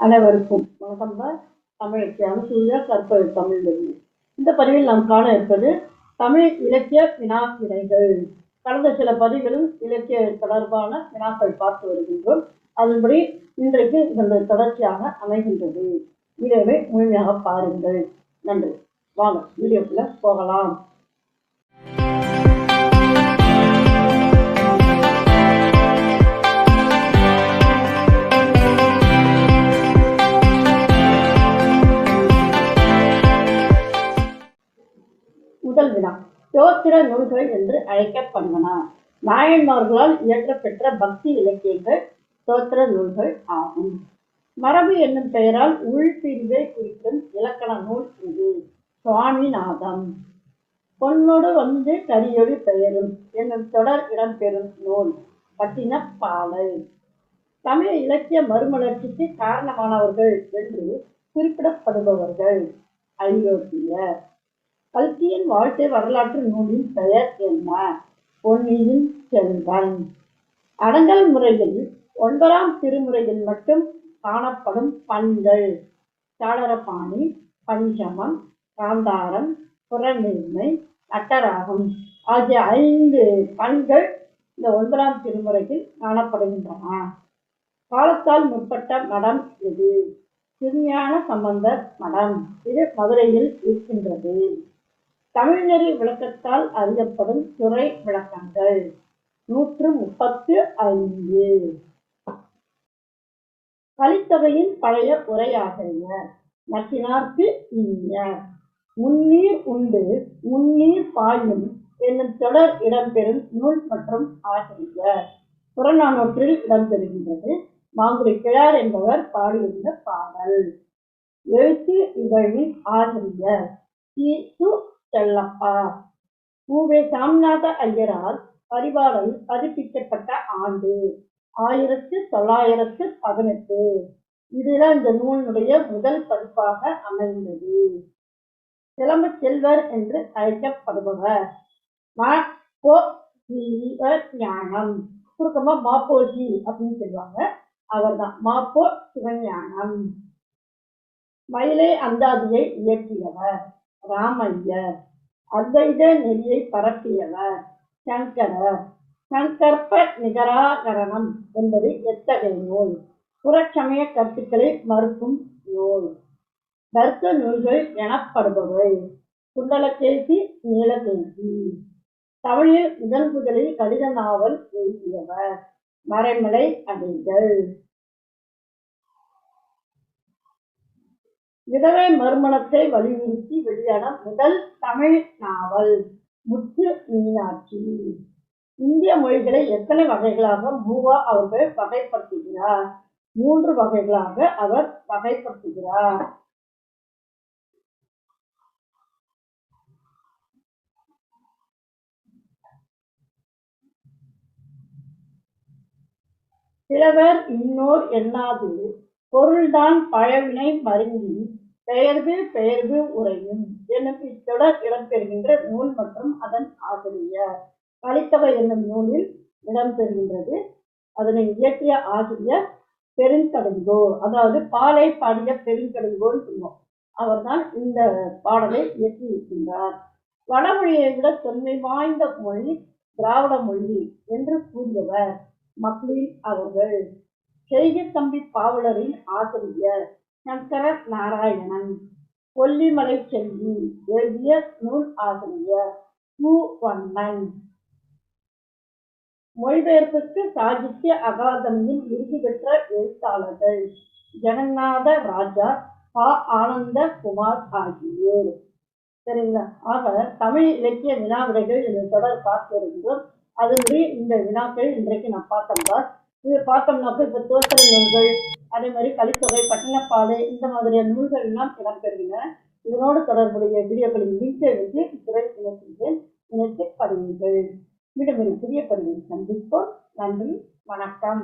அனைவருக்கும் வணக்கம். தமிழுக்கு அனுசூய கற்பது தமிழிலிருந்து இந்த பதிவில் நாம் காண இருப்பது தமிழ் இலக்கிய வினா விடைகள். கடந்த சில பதிவுகளும் இலக்கிய தொடர்பான வினாக்கள் பார்த்து வருகின்றோம். அதன்படி இன்றைக்கு இதனுடைய தொடர்ச்சியாக அமைகின்றது. வீடியோவை முழுமையாக பாருங்கள். நன்றி. வாங்க வீடியோக்குள்ள போகலாம். முதல் வினா, தோத்திர நூல்கள் என்று அழைக்கப்படுவன. நாயன்மார்களால் இயற்றப்பெற்ற பக்தி இலக்கியங்கள் தோத்திர நூல்கள் ஆகும். மரபு என்னும் பெயரால் உள்பிரிவை குறிக்கும் இலக்கண நூல் இது. சுவாமிநாதம். பொன்னோடு வந்து கரியொழி பெயரும் என்னும் தொடர் இடம்பெறும் நூல் பட்டினப்பாலை. தமிழ் இலக்கிய மறுமலர்ச்சிக்கு காரணமானவர்கள் என்று குறிப்பிடப்படுபவர்கள் ஐரோப்பியர். கல்கியின் வாழ்க்கை வரலாற்று நூலின் பெயர் என்ன? பொன்னியின் செல்வன். அடங்கல் முறையில் 9ஆம் திருமுறையில் மட்டும் காணப்படும் பண்கள் சாளரபாணி, பஞ்சமம், காந்தாரம், புறநெய்மை, நட்டராகம் ஆகிய 5 பண்கள் இந்த 9ஆம் திருமுறையில் காணப்படுகின்றன. காலத்தால் முற்பட்ட மடம் எது? திருஞான சம்பந்தர் மடம். இது மதுரையில் இருக்கின்றது. தமிழ்நெறி விளக்கத்தால் அறியப்படும் துறை விளக்கங்கள் 135. கலித்தொகையின் பழைய உரையாசிரியர் நச்சினார்க்கு இனியர். முன்னீர் உண்டு முன்னீர் பாயும் என்னும் தொடர் இடம்பெறும் நூல் மற்றும் ஆசிரியர் புறநானூற்றில் இடம்பெறுகின்றது. மாங்குடி கிழார் என்பவர் பாடியிருந்த பாடல். எழுத்து இதழின் ஆசிரியர் தி. செல்லப்பா. உ.வே. சாமிநாத ஐயரால் பரிபாடல் பதிப்பிக்கப்பட்ட ஆண்டு 1918. இதுதான் இந்த நூலினுடைய முதல் பதிப்பாக அமைந்தது. சிலம்பு செல்வர் என்று அழைக்கப்படுபவர் ஞானம். சுருக்கமா மாப்போஜி அப்படின்னு சொல்லுவாங்க. அவர்தான் மாப்போ சிவஞானம். மயிலை அந்தாதியை இயற்றியவர் ராமையர். அத்வைத நெறியை பரப்பியவர் சங்கரர். சங்கற்ப நிகராகரணம் என்பது எத்தகைய நூல்? புறச்சமய கருத்துக்களை மறுக்கும் நூல். தர்க்க நூல்கள் எனப்படுபவை குண்டலகேசி, நீலகேசி. தமிழில் முதலில் கடித நாவல் எழுதியவர் மறைமலை அடிகள். விதவை மறுமணத்தை வலியுறுத்தி வெளியான முதல் தமிழ் நாவல் முத்து மீனாட்சி. இந்திய மொழிகளை எத்தனை வகைகளாக மூவா அவர்கள் வகைப்படுத்துகிறார்? 3 வகைகளாக அவர் வகைப்படுத்துகிறார். சிலவர் இன்னோர் எண்ணாது பொருள்தான் பழவினை மருங்கி பெயர்வு உரையும் என்னும் இத்தொடர் இடம்பெறுகின்ற நூல் மற்றும் அதன் ஆசிரியர் கலித்தொகை என்னும் நூலில் இடம்பெறுகின்றது. அதனை இயற்றிய ஆசிரியர் பெருங்கடுங்கோ, அதாவது பாலை பாடிய பெருங்கடுங்கோன்னு சொல்லுவோம். அவர்தான் இந்த பாடலை இயற்றியிருக்கின்றார். வடமொழியை விட தொன்மை வாய்ந்த மொழி திராவிட மொழி என்று கூறியவர் மக்லீன் அவர்கள். செய்கை தம்பி பாவலரின் ஆசிரியர் சங்கர நாராயணன். கொல்லிமலை செல்வி எழுதிய நூல் ஆசிரியர் கு.வண்ணன். மொழிபெயர்ப்புக்கு சாகித்ய அகாதமியில் விருது பெற்ற எழுத்தாளர்கள் ஜெகநாத ராஜா, பா. ஆனந்த குமார் ஆகியோர். சரிங்களா? ஆக தமிழ் இலக்கிய வினா விடைகள் என்ற தொடர் பார்த்து வருகின்றோம். அதனுடைய இந்த வினாக்கள் இன்றைக்கு நான் பார்த்தோம்னா இது பார்த்தோம்னாக்க இப்ப தோத்திர நூல்கள், அதே மாதிரி கலித்தொகை, பட்டினப்பாலை இந்த மாதிரியான நூல்கள் எல்லாம் இடம்பெறுகின்றன. இதனோடு தொடர்புடைய வீடியோக்களின் லிங்கை வந்து இத்துறை இணைத்து படியுங்கள். மீண்டும் ஒரு புதிய பதிவில் சந்திப்போம். நன்றி, வணக்கம்.